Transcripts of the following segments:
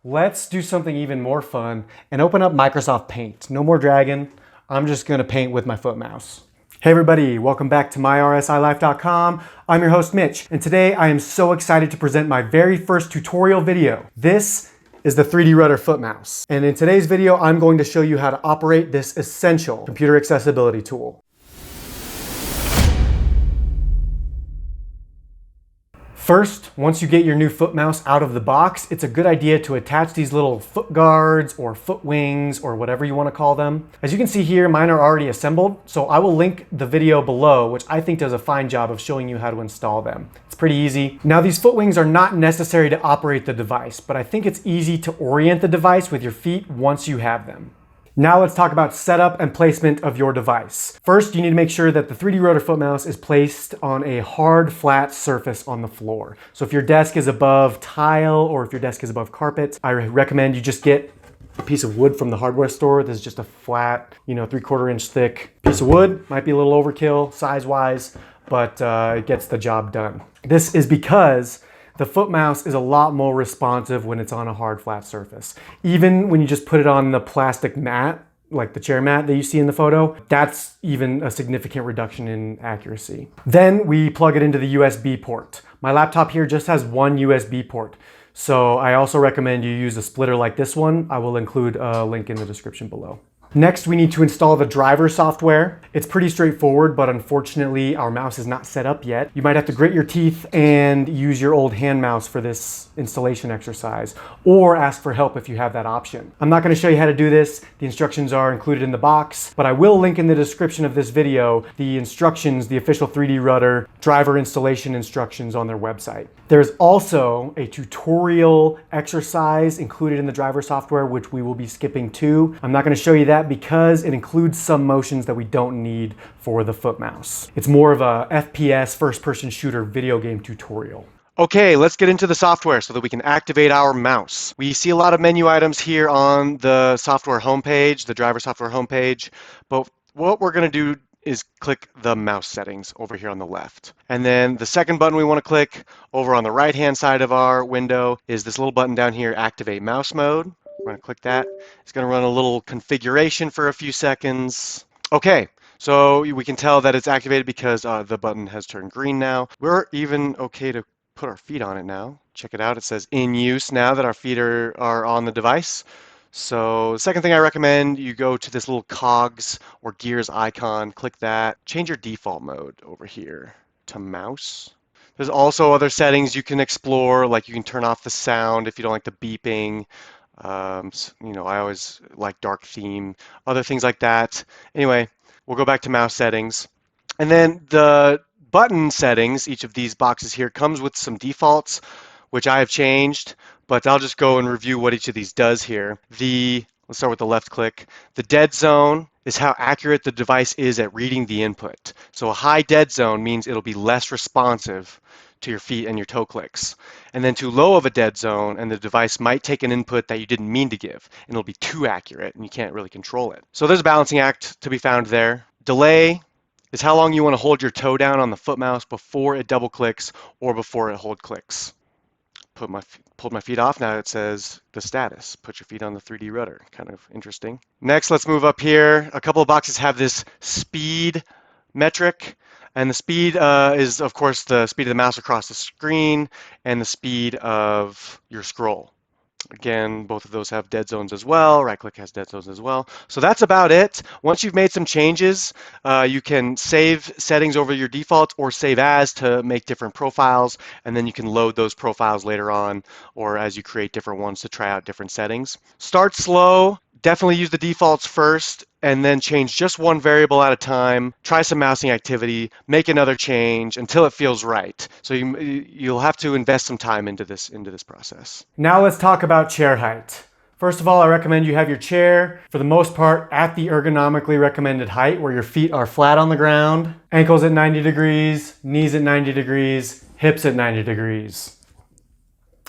Let's do something even more fun and open up Microsoft Paint. No more dragging. I'm just gonna paint with my foot mouse. Hey everybody, welcome back to myrsilife.com. I'm your host Mitch, and today I am so excited to present my very first tutorial video. This is the 3D Rudder foot mouse. And in today's video, I'm going to show you how to operate this essential computer accessibility tool. First, once you get your new foot mouse out of the box, it's a good idea to attach these little foot guards or foot wings or whatever you want to call them. As you can see here, mine are already assembled, so I will link the video below, which I think does a fine job of showing you how to install them. It's pretty easy. Now, these foot wings are not necessary to operate the device, but I think it's easy to orient the device with your feet once you have them. Now let's talk about setup and placement of your device. First, you need to make sure that the 3D Rudder foot mouse is placed on a hard, flat surface on the floor. So if your desk is above tile or if your desk is above carpet, I recommend you just get a piece of wood from the hardware store. This is just a flat, 3/4 inch thick piece of wood. Might be a little overkill size-wise, but it gets the job done. This is because the foot mouse is a lot more responsive when it's on a hard, flat surface. Even when you just put it on the plastic mat, like the chair mat that you see in the photo, that's even a significant reduction in accuracy. Then we plug it into the USB port. My laptop here just has one USB port. So I also recommend you use a splitter like this one. I will include a link in the description below. Next, we need to install the driver software. It's pretty straightforward, but unfortunately our mouse is not set up yet. You might have to grit your teeth and use your old hand mouse for this installation exercise, or ask for help if you have that option. I'm not going to show you how to do this. The instructions are included in the box, but I will link in the description of this video the instructions, the official 3D Rudder driver installation instructions on their website. There's also a tutorial exercise included in the driver software, which we will be skipping to. I'm not going to show you that because it includes some motions that we don't need for the foot mouse. It's more of a FPS first-person shooter video game tutorial. Okay, let's get into the software so that we can activate our mouse. We see a lot of menu items here on the software homepage, the driver software homepage, but what we're going to do is click the mouse settings over here on the left. And then the second button we want to click over on the right-hand side of our window is this little button down here, Activate Mouse Mode. We're going to click that. It's going to run a little configuration for a few seconds. Okay, so we can tell that it's activated because the button has turned green now. We're even okay to put our feet on it now. Check it out. It says in use now that our feet are on the device. So the second thing I recommend, you go to this little cogs or gears icon, click that, change your default mode over here to mouse. There's also other settings you can explore, like you can turn off the sound if you don't like the beeping. I always like dark theme, other things like that. Anyway, we'll go back to mouse settings. And then the button settings, each of these boxes here comes with some defaults, which I have changed, but I'll just go and review what each of these does here. Let's start with the left click. The dead zone is how accurate the device is at reading the input. So a high dead zone means it'll be less responsive to your feet and your toe clicks. And then too low of a dead zone, and the device might take an input that you didn't mean to give, and it'll be too accurate, and you can't really control it. So there's a balancing act to be found there. Delay is how long you want to hold your toe down on the foot mouse before it double clicks or before it hold clicks. Pulled my feet off. Now it says the status. Put your feet on the 3D Rudder. Kind of interesting. Next, let's move up here. A couple of boxes have this speed metric. And the speed is, of course, the speed of the mouse across the screen and the speed of your scroll. Again, both of those have dead zones as well. Right click has dead zones as well. So that's about it. Once you've made some changes, you can save settings over your defaults or save as to make different profiles, and then you can load those profiles later on or as you create different ones to try out different settings. Start slow. Definitely use the defaults first and then change just one variable at a time. Try some mousing activity, make another change until it feels right. So you'll have to invest some time into this process. Now let's talk about chair height. First of all, I recommend you have your chair, for the most part, at the ergonomically recommended height where your feet are flat on the ground, ankles at 90 degrees, knees at 90 degrees, hips at 90 degrees.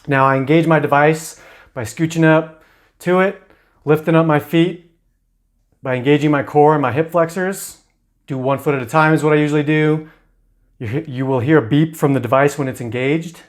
Now I engage my device by scooching up to it, lifting up my feet by engaging my core and my hip flexors. Do one foot at a time is what I usually do. You will hear a beep from the device when it's engaged.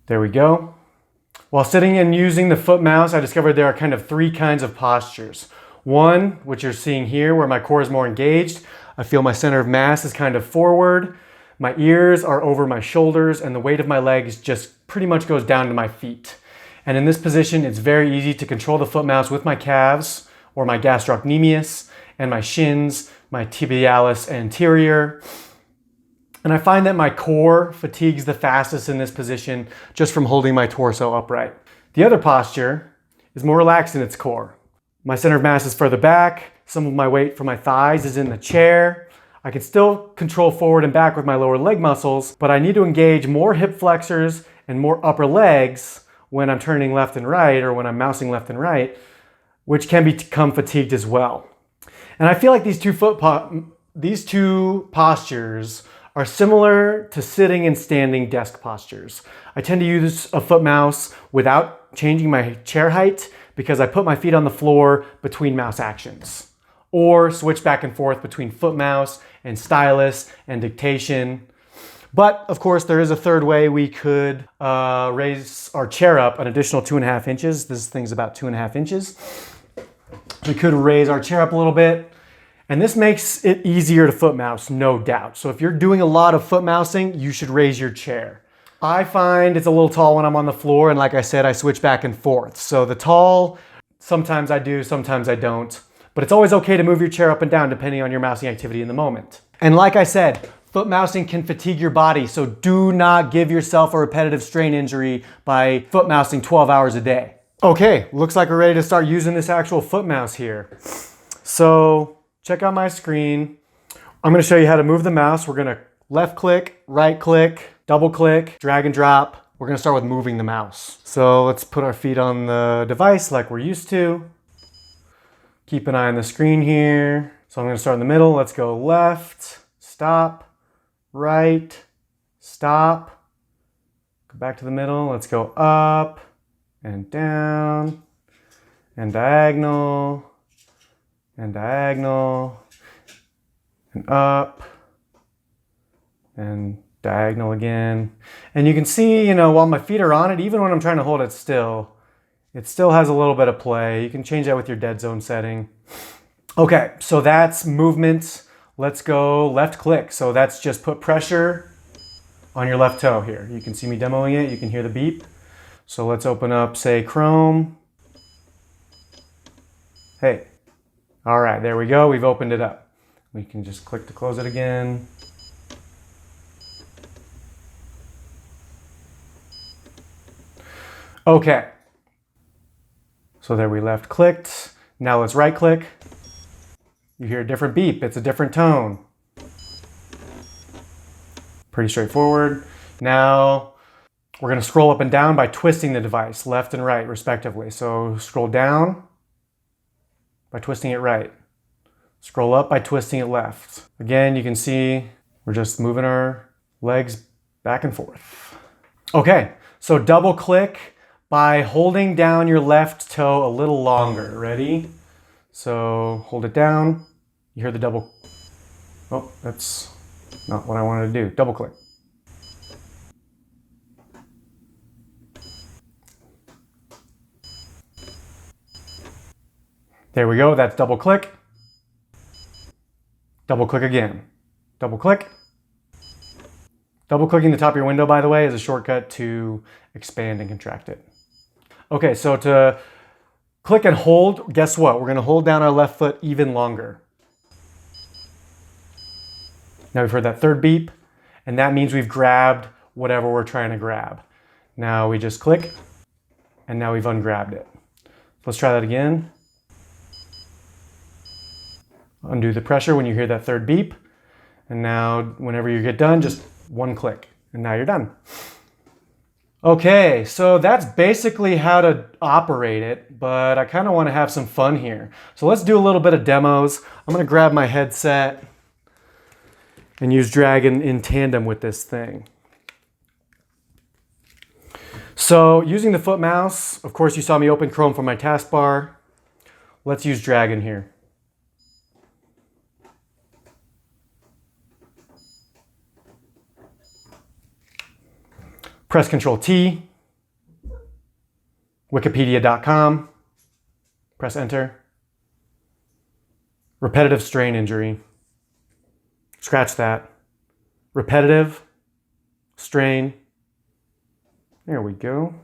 There we go. While sitting and using the foot mouse, I discovered there are kind of three kinds of postures. One, which you're seeing here, where my core is more engaged. I feel my center of mass is kind of forward. My ears are over my shoulders and the weight of my legs just pretty much goes down to my feet. And in this position, it's very easy to control the foot mouse with my calves or my gastrocnemius and my shins, my tibialis anterior. And I find that my core fatigues the fastest in this position just from holding my torso upright. The other posture is more relaxed in its core. My center of mass is further back. Some of my weight for my thighs is in the chair. I can still control forward and back with my lower leg muscles, but I need to engage more hip flexors and more upper legs when I'm turning left and right or when I'm mousing left and right, which can become fatigued as well. And I feel like these two postures are similar to sitting and standing desk postures. I tend to use a foot mouse without changing my chair height because I put my feet on the floor between mouse actions, or switch back and forth between foot mouse and stylus and dictation. But of course, there is a third way we could raise our chair up an additional 2.5 inches. This thing's about 2.5 inches. We could raise our chair up a little bit. And this makes it easier to foot mouse, no doubt. So if you're doing a lot of foot mousing, you should raise your chair. I find it's a little tall when I'm on the floor, and like I said, I switch back and forth. So the tall, sometimes I do, sometimes I don't. But it's always okay to move your chair up and down depending on your mousing activity in the moment. And like I said, foot mousing can fatigue your body, so do not give yourself a repetitive strain injury by foot mousing 12 hours a day. Okay, looks like we're ready to start using this actual foot mouse here. So check out my screen. I'm gonna show you how to move the mouse. We're gonna left click, right click, double click, drag and drop. We're gonna start with moving the mouse. So let's put our feet on the device like we're used to. Keep an eye on the screen here. So I'm gonna start in the middle. Let's go left, stop, right, stop. Go back to the middle. Let's go up and down and diagonal and diagonal and up and diagonal again. And you can see, while my feet are on it, even when I'm trying to hold it still has a little bit of play. You can change that with your dead zone setting. Okay, so that's movement. Let's go left click. So that's just put pressure on your left toe here. You can see me demoing it. You can hear the beep. So let's open up, say, Chrome. Hey. All right, there we go. We've opened it up. We can just click to close it again. Okay. So there we left clicked. Now let's right click. You hear a different beep. It's a different tone. Pretty straightforward. Now we're going to scroll up and down by twisting the device, left and right respectively. So scroll down by twisting it right. Scroll up by twisting it left. Again, you can see we're just moving our legs back and forth. Okay, so double click by holding down your left toe a little longer. Ready? So hold it down. You hear the double. Oh, that's not what I wanted to do. Double click. There we go. That's double click. Double click again. Double click. Double clicking the top of your window, by the way, is a shortcut to expand and contract it. Okay, so to click and hold, guess what? We're going to hold down our left foot even longer. Now we've heard that third beep, and that means we've grabbed whatever we're trying to grab. Now we just click, and now we've ungrabbed it. Let's try that again. Undo the pressure when you hear that third beep. And now whenever you get done, just one click, and now you're done. Okay, so that's basically how to operate it, but I kind of want to have some fun here. So let's do a little bit of demos. I'm going to grab my headset and use Dragon in tandem with this thing. So using the foot mouse, of course you saw me open Chrome from my taskbar. Let's use Dragon here. Press Control T Wikipedia.com. Press enter. Repetitive strain injury. Scratch that. Repetitive strain. There we go.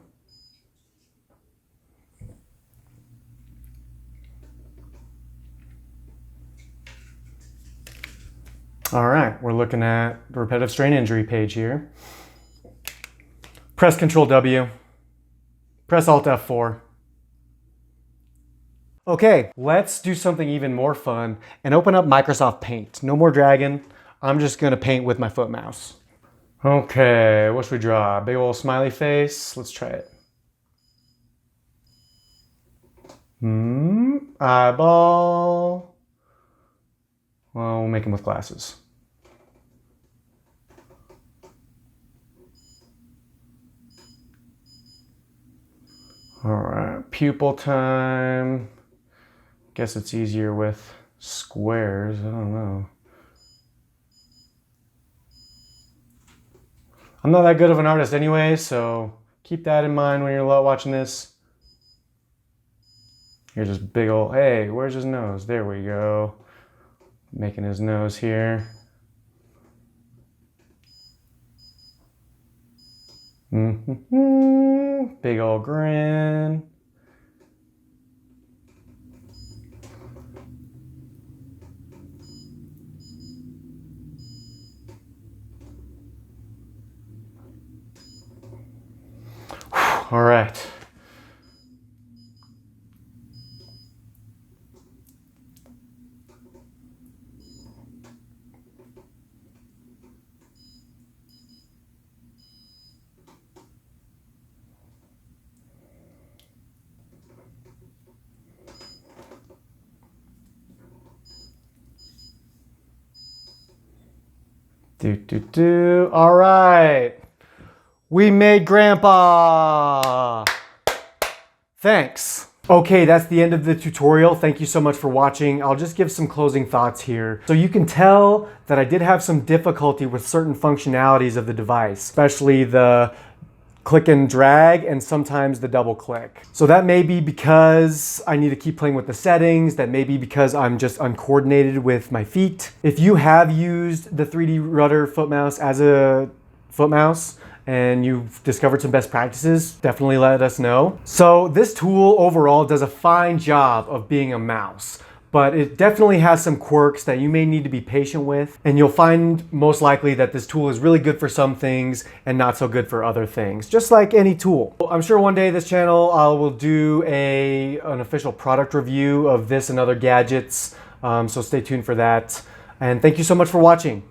All right, we're looking at the repetitive strain injury page here. Press Control W. Press Alt F4. Okay, let's do something even more fun and open up Microsoft Paint. No more dragging. I'm just gonna paint with my foot mouse. Okay, what should we draw? Big old smiley face. Let's try it. Eyeball. Well, we'll make him with glasses. All right, pupil time. Guess it's easier with squares. I don't know. I'm not that good of an artist anyway, so keep that in mind when you're watching this. Here's this big old, hey, where's his nose? There we go. Making his nose here. Big old grin. All right. All right. We made Grandpa. Thanks. Okay, that's the end of the tutorial. Thank you so much for watching. I'll just give some closing thoughts here. So you can tell that I did have some difficulty with certain functionalities of the device, especially the click and drag and sometimes the double click. So that may be because I need to keep playing with the settings, that may be because I'm just uncoordinated with my feet. If you have used the 3D Rudder foot mouse as a foot mouse and you've discovered some best practices, definitely let us know. So this tool overall does a fine job of being a mouse, but it definitely has some quirks that you may need to be patient with, and you'll find most likely that this tool is really good for some things and not so good for other things, just like any tool. I'm sure one day this channel I will do an official product review of this and other gadgets, so stay tuned for that. And thank you so much for watching.